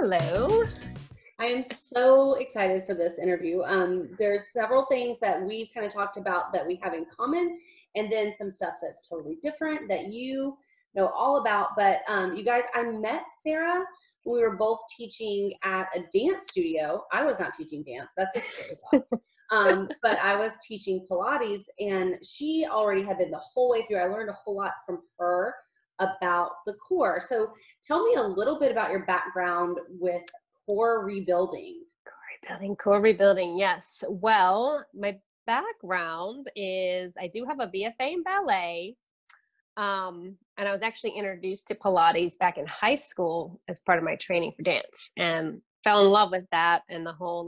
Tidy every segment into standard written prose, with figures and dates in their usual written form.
Hello. I am so excited for this interview. There's several things that we've kind of talked about that we have in common, and then some stuff that's totally different that you know all about. But you guys, I met Sarah when we were both teaching at a dance studio. I was not teaching dance. That's a scary thought. But I was teaching Pilates, and she already had been the whole way through. I learned a whole lot from her about the core. So tell me a little bit about your background with core rebuilding. Core rebuilding. Yes. Well, my background is I do have a BFA in ballet. And I was actually introduced to Pilates back in high school as part of my training for dance, and fell in love with that and the whole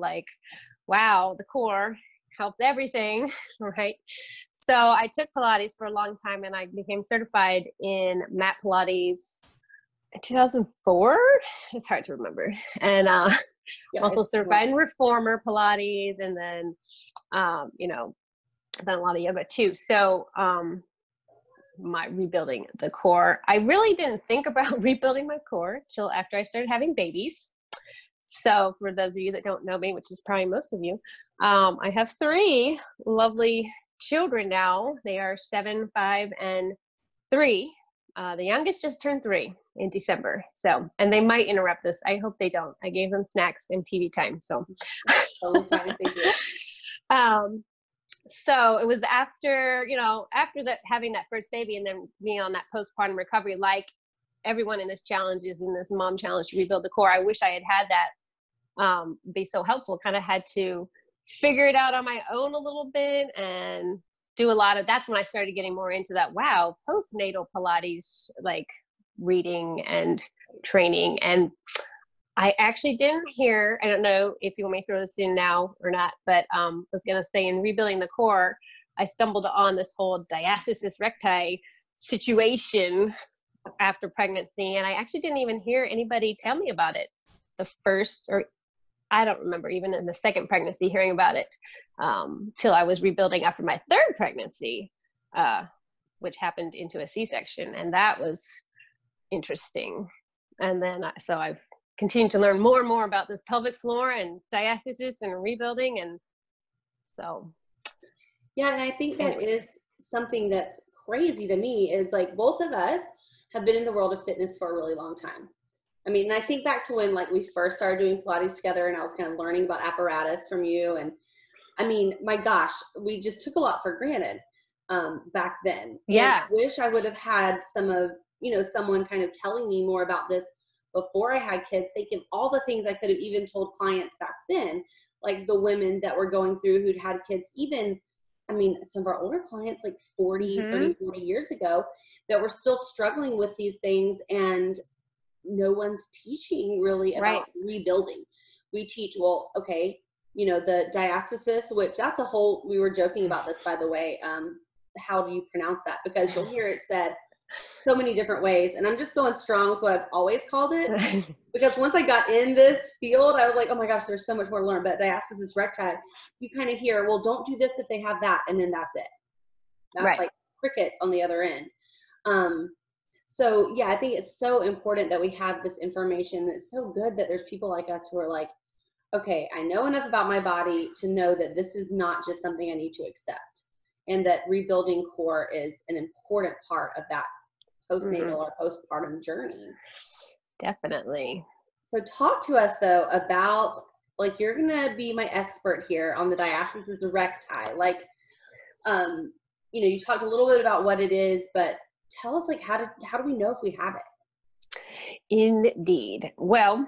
wow, the core helps everything, right? So I took Pilates for a long time, and I became certified in mat Pilates in 2004. It's hard to remember. And also certified in reformer Pilates, and then done a lot of yoga too. So my rebuilding the core, I really didn't think about rebuilding my core till after I started having babies. So for those of you that don't know me, which is probably most of you, I have 3 lovely children now. They are 7, 5, and 3. The youngest just turned 3 in December. So, and they might interrupt this. I hope they don't. I gave them snacks and TV time. So, totally fine if they do. So it was after that, having that first baby, and then being on that postpartum recovery, like everyone in this challenge is in this mom challenge to rebuild the core. I wish I had had that be so helpful. Kind of had to figure it out on my own a little bit and do a lot of, that's when I started getting more into that, wow, postnatal Pilates, like reading and training. And I actually didn't hear, I don't know if you want me to throw this in now or not, but I was going to say, in rebuilding the core, I stumbled on this whole diastasis recti situation after pregnancy. And I actually didn't even hear anybody tell me about it the first, or I don't remember even in the second pregnancy hearing about it till I was rebuilding after my 3rd pregnancy, which happened into a C-section. And that was interesting. And then, so I've continued to learn more and more about this pelvic floor and diastasis and rebuilding. And so. Yeah. And I think that is something that's crazy to me, is like both of us have been in the world of fitness for a really long time. I mean, and I think back to when we first started doing Pilates together, and I was kind of learning about apparatus from you. And I mean, my gosh, we just took a lot for granted back then. Yeah. And I wish I would have had someone kind of telling me more about this before I had kids. Think of all the things I could have even told clients back then, like the women that were going through who'd had kids, even, I mean, some of our older clients, like 30, 40 years ago, that were still struggling with these things, and no one's teaching really about rebuilding. We teach, the diastasis, which that's a whole, we were joking about this, by the way. How do you pronounce that? Because you'll hear it said so many different ways. And I'm just going strong with what I've always called it. Because once I got in this field, I was like, oh my gosh, there's so much more to learn. But diastasis recti, you kind of hear, well, don't do this if they have that. And then that's it. That's like crickets on the other end. So yeah, I think it's so important that we have this information. It's so good that there's people like us who are like, okay, I know enough about my body to know that this is not just something I need to accept, and that rebuilding core is an important part of that postnatal or postpartum journey. Definitely. So talk to us though about, you're going to be my expert here on the diastasis recti. You talked a little bit about what it is, but tell us, how do we know if we have it? Indeed. Well,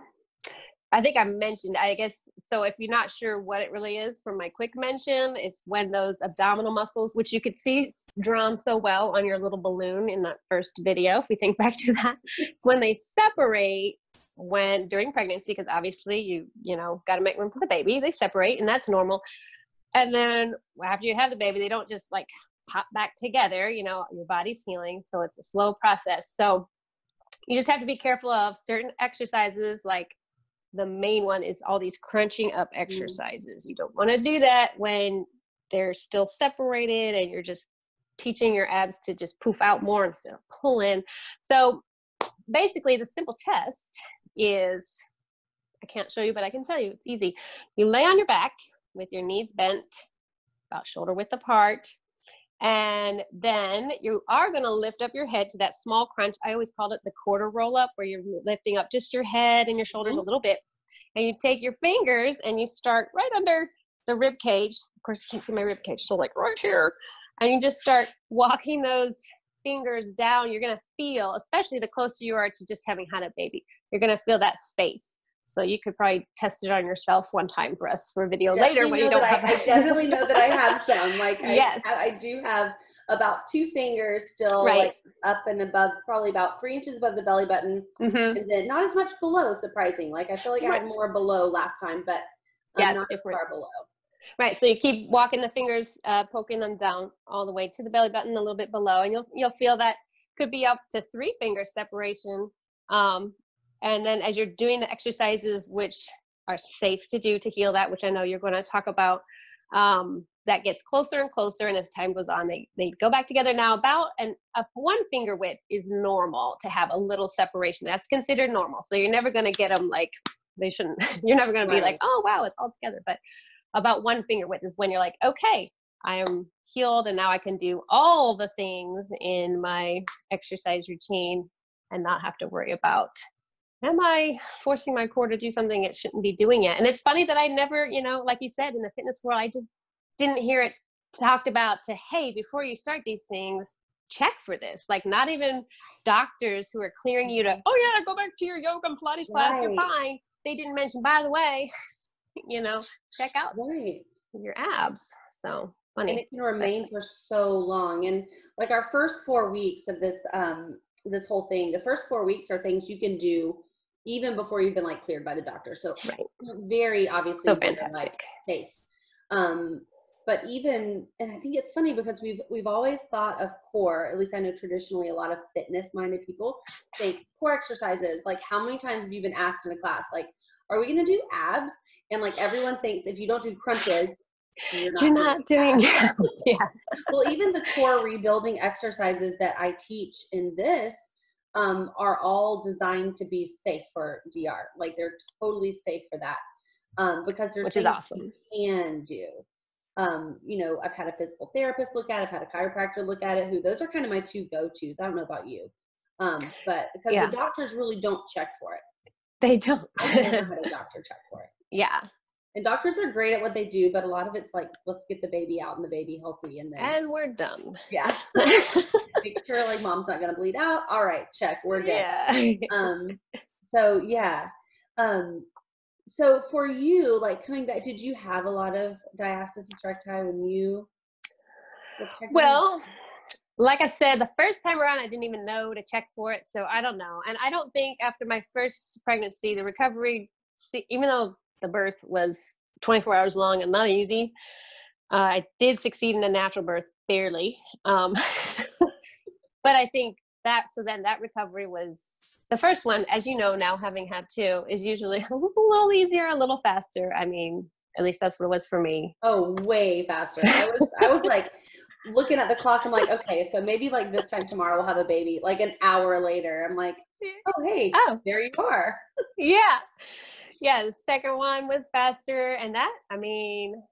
I think I mentioned, I guess, so if you're not sure what it really is, for my quick mention, it's when those abdominal muscles, which you could see drawn so well on your little balloon in that first video, if we think back to that, it's when they separate during pregnancy, because obviously you got to make room for the baby. They separate, and that's normal. And then after you have the baby, they don't just pop back together, your body's healing. So it's a slow process. So you just have to be careful of certain exercises. The main one is all these crunching up exercises. You don't want to do that when they're still separated and you're just teaching your abs to just poof out more instead of pull in. So basically the simple test is I can't show you, but I can tell you it's easy. You lay on your back with your knees bent, about shoulder width apart. And then you are going to lift up your head to that small crunch. I always called it the quarter roll up, where you're lifting up just your head and your shoulders a little bit. And you take your fingers and you start right under the rib cage. Of course, you can't see my rib cage, so like right here. And you just start walking those fingers down. You're going to feel, especially the closer you are to just having had a baby, you're going to feel that space. So you could probably test it on yourself one time for us for a video later when you don't have I definitely know that I have some. Like yes. I do have about 2 fingers still like up and above, probably about 3 inches above the belly button. And then not as much below, surprising. Like I feel like I had more below last time, but not as far below. Right. So you keep walking the fingers, poking them down all the way to the belly button, a little bit below, and you'll feel that could be up to 3 finger separation. And then as you're doing the exercises, which are safe to do to heal that, which I know you're going to talk about, that gets closer and closer. And as time goes on, they go back together. Now about a 1 finger width is normal to have a little separation. That's considered normal. So you're never going to get them like they shouldn't. You're never going to be like, oh, wow, it's all together. But about 1 finger width is when you're like, okay, I am healed. And now I can do all the things in my exercise routine and not have to worry about, am I forcing my core to do something it shouldn't be doing it? And it's funny that I never, like you said, in the fitness world, I just didn't hear it talked about to, hey, before you start these things, check for this. Like not even doctors who are clearing you to, oh yeah, go back to your yoga and Pilates class, you're fine. They didn't mention, by the way, check out your abs. So funny. And it can remain for so long. And like our first 4 weeks of this, this whole thing, the first 4 weeks are things you can do even before you've been like cleared by the doctor. So very obviously so fantastic, like, safe. But even, and I think it's funny because we've always thought of core, at least I know traditionally a lot of fitness minded people think core exercises. Like how many times have you been asked in a class, like, are we going to do abs? And like everyone thinks if you don't do crunches, you're not doing abs. Yeah. Well, even the core rebuilding exercises that I teach in this are all designed to be safe for DR. Like they're totally safe for that because there's which is awesome. You can do. I've had a physical therapist look at it, I've had a chiropractor look at it, those are kind of my 2 go-tos. I don't know about you. But because the doctors really don't check for it. They don't. I've never had a doctor check for it. Yeah. And doctors are great at what they do, but a lot of it's like, let's get the baby out and the baby healthy. And we're done. Yeah. Make sure like mom's not going to bleed out. All right, check. We're good. Yeah. So yeah. So for you, like coming back, did you have a lot of diastasis recti when you were pregnant? Well, like I said, the first time around, I didn't even know to check for it. So I don't know. And I don't think after my first pregnancy, the recovery, even though the birth was 24 hours long and not easy, I did succeed in a natural birth, barely. But I think that recovery was, the first one, as you know now, having had 2, is usually a little easier, a little faster. I mean, at least that's what it was for me. Oh, way faster. I was like looking at the clock. I'm like, okay, so maybe like this time tomorrow we'll have a baby. Like an hour later, I'm like, oh, hey, there you are. Yeah. Yeah, the second one was faster. And that, I mean,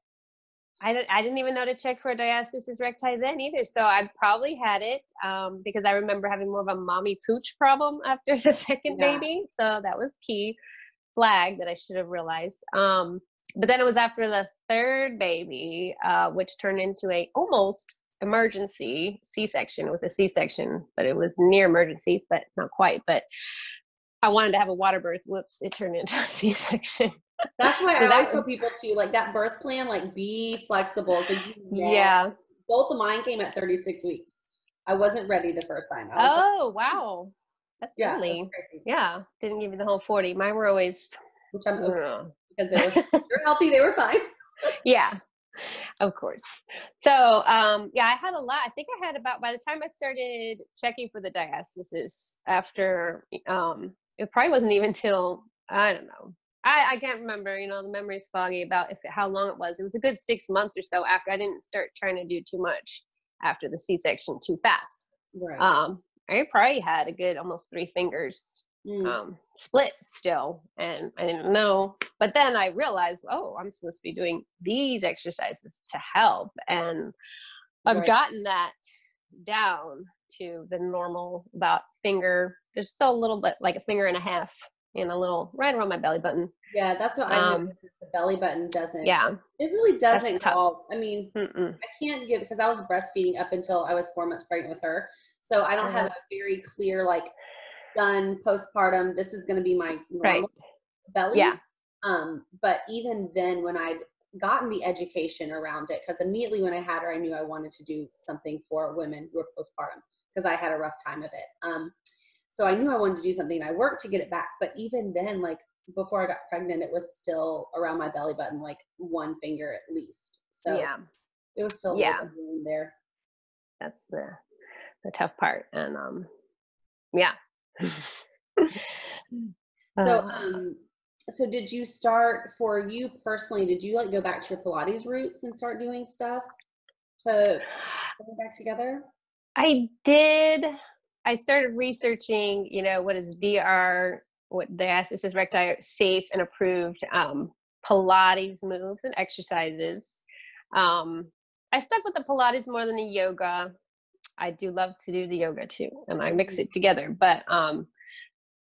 I didn't even know to check for diastasis recti then either. So I probably had it because I remember having more of a mommy pooch problem after the second baby. So that was key flag that I should have realized. But then it was after the third baby, which turned into a almost emergency C-section. It was a C-section, but it was near emergency, but not quite. But I wanted to have a water birth. Whoops, it turned into a C-section. That's why I always tell people too, like that birth plan, like be flexible. Both of mine came at 36 weeks. I wasn't ready the first time. Wow. That's really, didn't give you the whole 40. Mine were always, which I'm okay because they're healthy. They were fine. Yeah, of course. So, I had a lot. I think I had about, by the time I started checking for the diastasis after, it probably wasn't even till, I don't know. I can't remember, the memory's foggy about how long it was. It was a good 6 months or so after. I didn't start trying to do too much after the C-section too fast. Right. I probably had a good almost 3 fingers split still, and I didn't know. But then I realized, oh, I'm supposed to be doing these exercises to help, and I've Right. gotten that down to the normal about finger, just so a little bit like a finger and a half, and a little right around my belly button. Yeah, that's what I noticed. Is the belly button doesn't. Yeah, It really that's doesn't go tough. all. I mean, Mm-mm. I can't give because I was breastfeeding up until I was 4 months pregnant with her, so I don't have a Yes. very clear like done postpartum. This is going to be my Right. normal belly. Yeah. But even then, when I'd gotten the education around it, because immediately when I had her, I knew I wanted to do something for women who were postpartum because I had a rough time of it. So I knew I wanted to do something, and I worked to get it back. But even then, like before I got pregnant, it was still around my belly button, like one finger at least. So Yeah. it was still a little Yeah. bit room there. That's the tough part. And yeah. So, uh, so did you start for you personally? Did you like go back to your Pilates roots and start doing stuff to put it back together? I did. I started researching, what is DR, what the diastasis recti safe and approved Pilates moves and exercises. Um, I stuck with the Pilates more than the yoga. I do love to do the yoga too, and I mix it together. But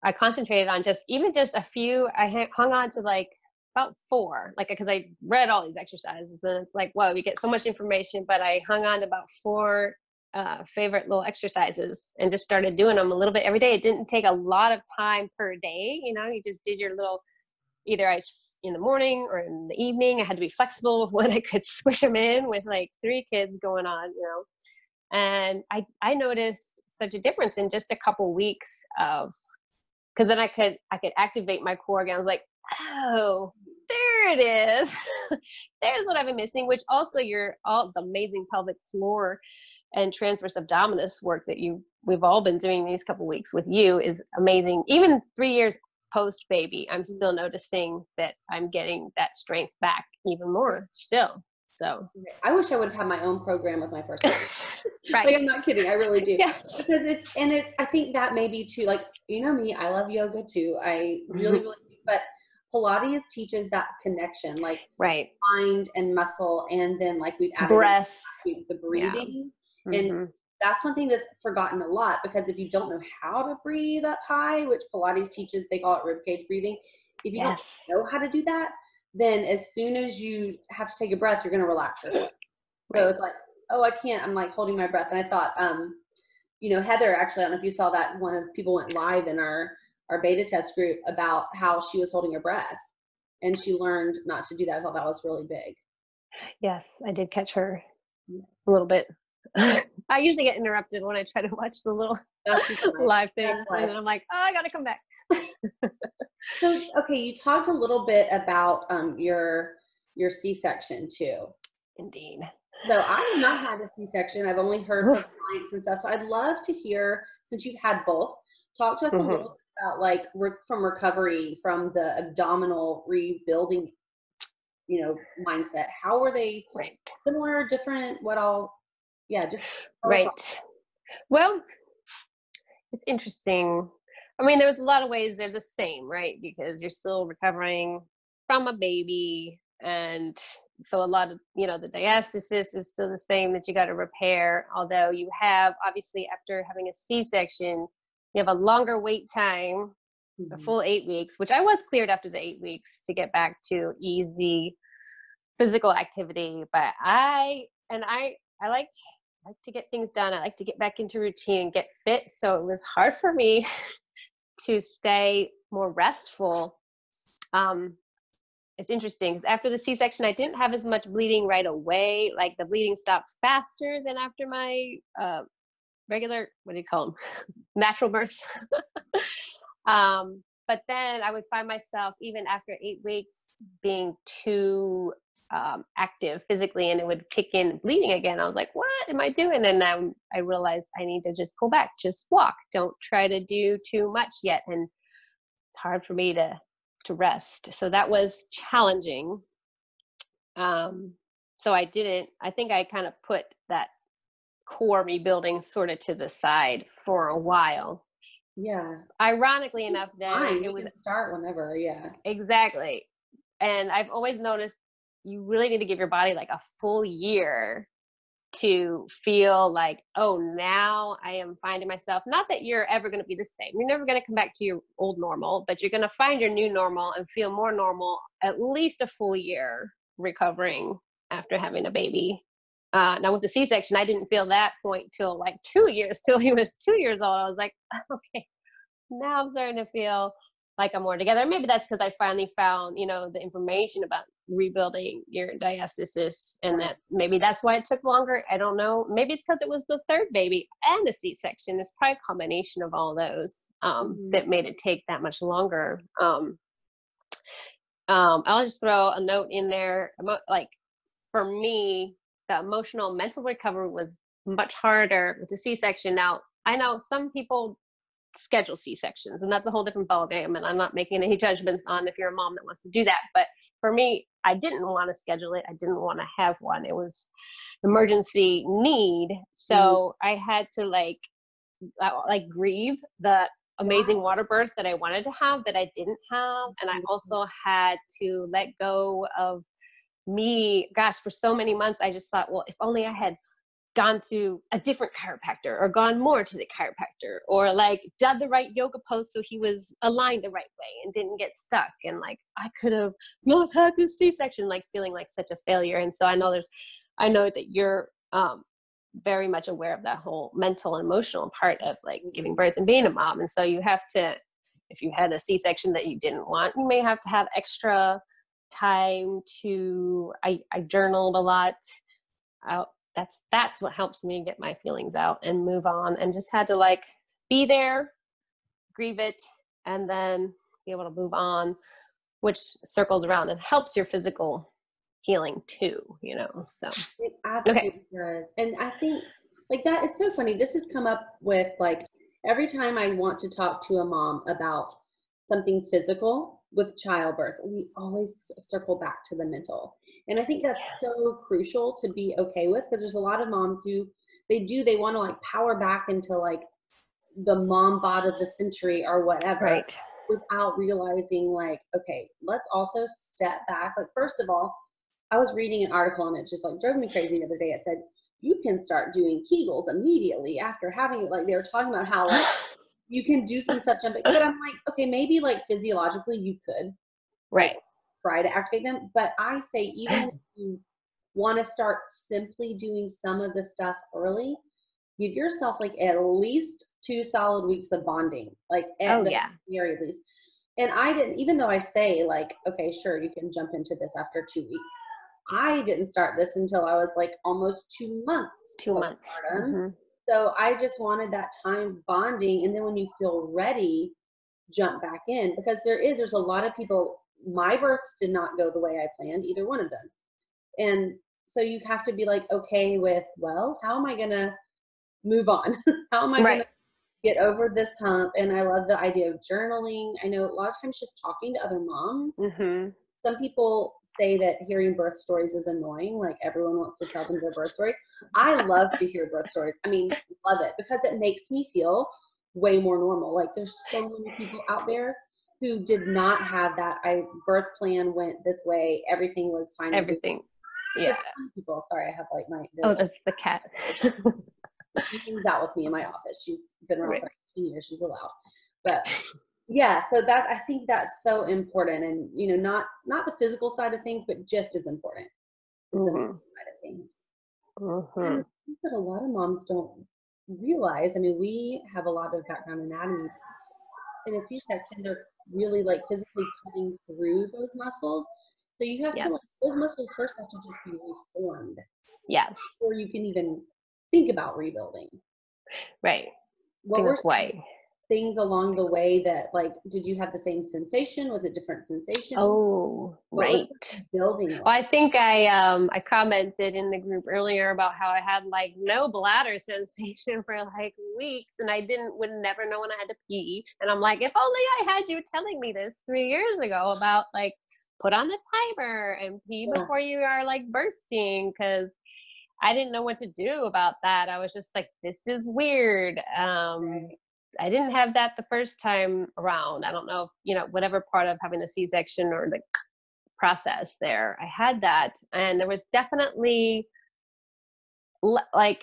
I concentrated on just a few. I hung on to like about 4, like because I read all these exercises, and it's like, wow, we get so much information. But I hung on to about 4 favorite little exercises and just started doing them a little bit every day. It didn't take a lot of time per day. You just did your little, either in the morning or in the evening. I had to be flexible with when I could squish them in with like 3 kids going on. And I noticed such a difference in just a couple weeks of, because then I could activate my core again. I was like, oh, there it is. There's what I've been missing, which also all the amazing pelvic floor and transverse abdominis work that we've all been doing these couple weeks with you is amazing. Even 3 years post baby, I'm still noticing that I'm getting that strength back even more still. So I wish I would have had my own program with my first baby. right. Like, I'm not kidding. I really do. Yeah. Because I think that may be too, like, me, I love yoga too. I really, really do. But Pilates teaches that connection, like Right. mind and muscle. And then like we've added Breath. the breathing. Yeah. And Mm-hmm. that's one thing that's forgotten a lot, because if you don't know how to breathe up high, which Pilates teaches, they call it ribcage breathing. If you don't know how to do that, then as soon as you have to take a breath, you're going to relax your foot. So it's like, oh, I can't. I'm like holding my breath. And I thought, Heather, actually, I don't know if you saw that one of people went live in our beta test group about how she was holding her breath, and she learned not to do that. I thought that was really big. Yes, I did catch her a little bit. I usually get interrupted when I try to watch the little live things, and I'm like, oh, I got to come back. So, okay, you talked a little bit about your C-section too. Indeed. So I have not had a C-section. I've only heard from clients and stuff. So I'd love to hear, since you've had both, talk to us a little bit about like from recovery, from the abdominal rebuilding, mindset. How were they similar, different? Just right. Well, it's interesting. I mean, there's a lot of ways they're the same, right? Because you're still recovering from a baby, and so a lot of, the diastasis is still the same that you got to repair. Although you have, obviously, after having a C-section, you have a longer wait time, a full 8 weeks, which I was cleared after the 8 weeks to get back to easy physical activity. But I like to get things done. I like to get back into routine, get fit. So it was hard for me to stay more restful. It's interesting because after the C-section, I didn't have as much bleeding right away. Like the bleeding stopped faster than after my regular, what do you call them? Natural birth. But then I would find myself, even after 8 weeks, being too active physically, and it would kick in bleeding again. I was like, what am I doing? And then I realized I need to just pull back, just walk. Don't try to do too much yet. And it's hard for me to rest. So that was challenging. So I think I kind of put that core rebuilding sort of to the side for a while. Yeah. Ironically enough, then Fine. it You was can start whenever. Yeah. exactly. And I've always noticed you really need to give your body like a full year to feel like, oh, now I am finding myself. Not that you're ever going to be the same. You're never going to come back to your old normal, but you're going to find your new normal and feel more normal at least a full year recovering after having a baby. Now with the C-section, I didn't feel that point till like 2 years, till he was 2 years old. I was like, okay, now I'm starting to feel like I'm more together. Maybe that's because I finally found, the information about rebuilding your diastasis, and Right. that maybe that's why it took longer. I don't know. Maybe it's because it was the third baby and a C-section. It's probably a combination of all those Mhm. that made it take that much longer. I'll just throw a note in there. Like for me, the emotional mental recovery was much harder with the C-section. Now I know some people schedule C-sections, and that's a whole different ballgame. And I'm not making any judgments on if you're a mom that wants to do that. But for me, I didn't want to schedule it. I didn't want to have one. It was emergency need. Mhm. So I had to grieve the amazing water birth that I wanted to have that I didn't have. And I also had to let go of me. Gosh, for so many months, I just thought, well, if only I had gone to a different chiropractor or gone more to the chiropractor or like done the right yoga pose so he was aligned the right way and didn't get stuck, and like I could have not had this C-section, like feeling like such a failure. And so I know that you're very much aware of that whole mental and emotional part of like giving birth and being a mom. And so you have to, if you had a C-section that you didn't want, you may have to have extra time to I journaled a lot. That's what helps me get my feelings out and move on, and just had to like be there, grieve it, and then be able to move on, which circles around and helps your physical healing too, so It okay. absolutely does. And I think like that it's so funny. This has come up with like every time I want to talk to a mom about something physical with childbirth, we always circle back to the mental. And I think that's so crucial to be okay with, because there's a lot of moms who they want to like power back into like the mom bod of the century or whatever, Right. without realizing like, okay, let's also step back. Like, first of all, I was reading an article and it just like drove me crazy the other day. It said you can start doing Kegels immediately after having it. Like they were talking about how like you can do some stuff jumping, but I'm like, okay, maybe like physiologically you could like Right. try to activate them. But I say even if you want to start simply doing some of the stuff early, give yourself like at least 2 solid weeks of bonding, like Oh at the yeah. very least. And I didn't, even though I say like, okay, sure, you can jump into this after 2 weeks. I didn't start this until I was like almost 2 months 2 months. postpartum. So I just wanted that time bonding. And then when you feel ready, jump back in, because there's a lot of people, my births did not go the way I planned, either one of them. And so you have to be like, okay with, well, how am I going to move on? How am I going Right. to get over this hump? And I love the idea of journaling. I know a lot of times just talking to other moms. Mm-hmm. Some people say that hearing birth stories is annoying, like everyone wants to tell them their birth story. I love to hear birth stories. I mean, love it, because it makes me feel way more normal. Like there's so many people out there who did not have that. Birth plan went this way. Everything was fine and good. Everything. There's a Yeah. ton of people. Sorry, I have like Oh, that's the cat. she hangs out with me in my office. She's been around Right. for 18 years. She's allowed. But yeah, so that I think that's so important. And not the physical side of things, but just as important is the mental Mm-hmm. side of things. And Mm-hmm. I think that a lot of moms don't realize. I mean, we have a lot of background anatomy. In a C-section, they're really like physically cutting through those muscles. So you have to like, Yes. those muscles first have to just be reformed Yes. before you can even think about rebuilding. Right. I What think were that's why. things along the way that like, did you have the same sensation? Was it different sensation? Oh, What was right. the building Well, like? I think I commented in the group earlier about how I had like no bladder sensation for like weeks, and I would never know when I had to pee. And I'm like, if only I had you telling me this 3 years ago about like put on the timer and pee Yeah. before you are like bursting, because I didn't know what to do about that. I was just like, this is weird. Right. I didn't have that the first time around. I don't know if, whatever part of having the C-section or the process there, I had that. And there was definitely I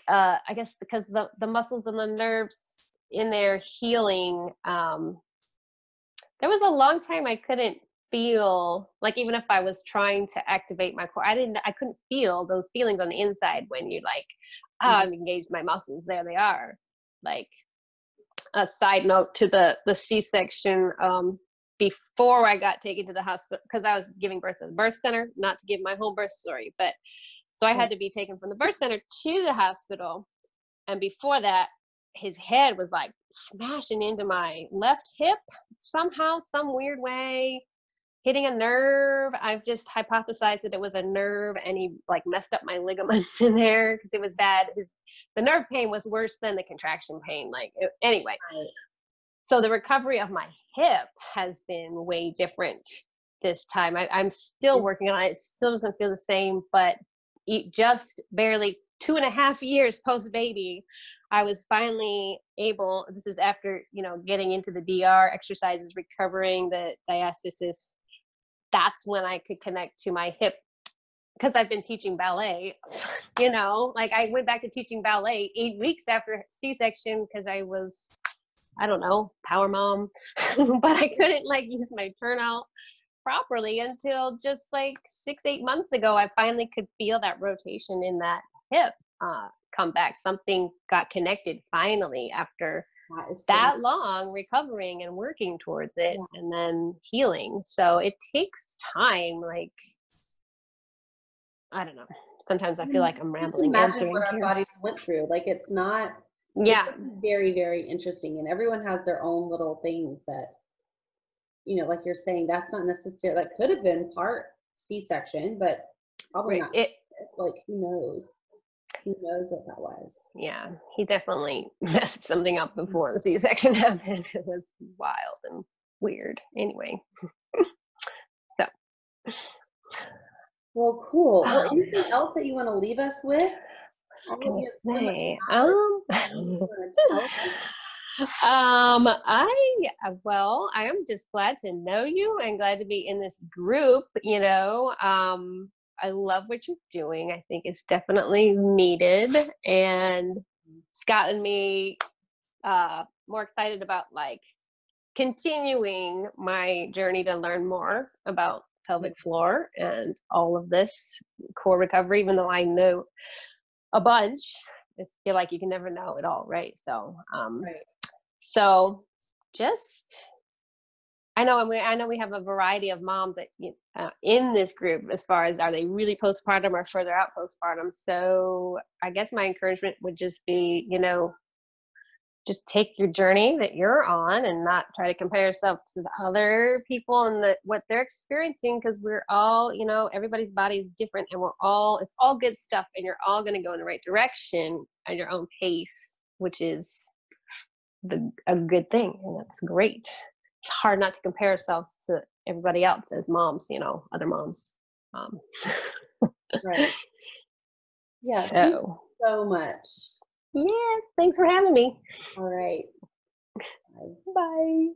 guess because the muscles and the nerves in there healing, there was a long time I couldn't feel, like, even if I was trying to activate my core, I couldn't feel those feelings on the inside when you're like, oh, I've engaged my muscles, there they are. Like, a side note to the C-section, before I got taken to the hospital, because I was giving birth at the birth center, not to give my whole birth story, but so I had to be taken from the birth center to the hospital. And before that, his head was like smashing into my left hip somehow, some weird way, hitting a nerve. I've just hypothesized that it was a nerve, and he like messed up my ligaments in there because it was bad. The nerve pain was worse than the contraction pain. Anyway. Right. So the recovery of my hip has been way different this time. I'm still working on it. It still doesn't feel the same, but just barely 2.5 years post baby, I was finally able, this is after, getting into the DR exercises, recovering the diastasis. That's when I could connect to my hip, because I've been teaching ballet, I went back to teaching ballet 8 weeks after C-section because I was, I don't know, power mom, but I couldn't use my turnout properly until just 6-8 months ago. I finally could feel that rotation in that hip come back. Something got connected finally after that long recovering and working towards it, and then healing. So it takes time. I don't know. Sometimes I feel like I'm rambling. Just imagine what our bodies went through. It's not. Yeah. It's very, very interesting, and everyone has their own little things that, like you're saying, that's not necessarily, that could have been part C-section, but probably not. Who knows? Who knows what that was? Yeah, he definitely messed something up before the C-section happened. It was wild and weird. Anyway, so. Well, cool. Well, anything else that you want to leave us with? I was gonna say, I am just glad to know you and glad to be in this group. I love what you're doing. I think it's definitely needed, and it's gotten me more excited about continuing my journey to learn more about pelvic floor and all of this core recovery, even though I know a bunch. I feel like you can never know it all, right? So so just, I know we have a variety of moms that in this group, as far as, are they really postpartum or further out postpartum? So I guess my encouragement would just be, just take your journey that you're on and not try to compare yourself to the other people and what they're experiencing, because we're all, everybody's body is different, and it's all good stuff, and you're all going to go in the right direction at your own pace, which is a good thing, and that's great. It's hard not to compare ourselves to everybody else as moms, other moms. Right. Yeah. So. Thank you so much. Yeah, thanks for having me. All right. Bye.